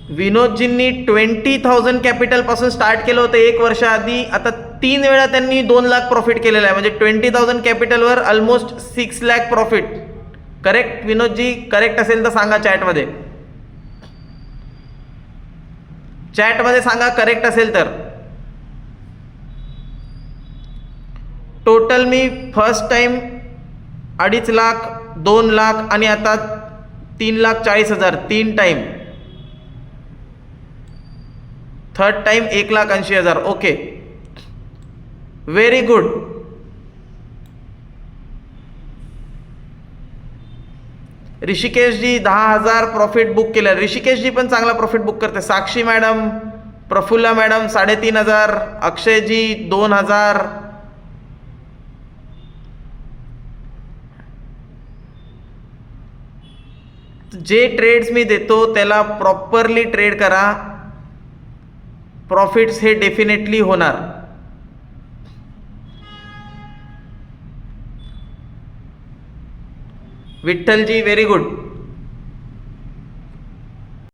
विनोदजींनी 20,000 कॅपिटलपासून start केलं होतं 1 वर्ष आधी. आता 3 वेळा त्यांनी 2 लाख प्रॉफिट केलेलं आहे. म्हणजे 20,000 कॅपिटलवर almost 6 lakh profit. Correct Vinod ji? Correct असेल तर सांगा चॅटमध्ये. चॅटमध्ये सांगा करेक्ट असेल तर. टोटल मी फर्स्ट टाइम 2.5 लाख, 2 लाख आणि आता 3,40,000 3 time. Third time 1,80,000. Okay, very good. Rishikesh ji 10,000 profit book केलं. ऋषिकेशजी पण चांगला प्रॉफिट बुक करते. Sakshi madam, Praphulla madam 3,500. अक्षयजी 2,000. जे ट्रेड्स मी देतो त्याला प्रॉपरली ट्रेड करा. प्रॉफिट्स हे डेफिनेटली होणार. विठ्ठलजी व्हेरी गुड.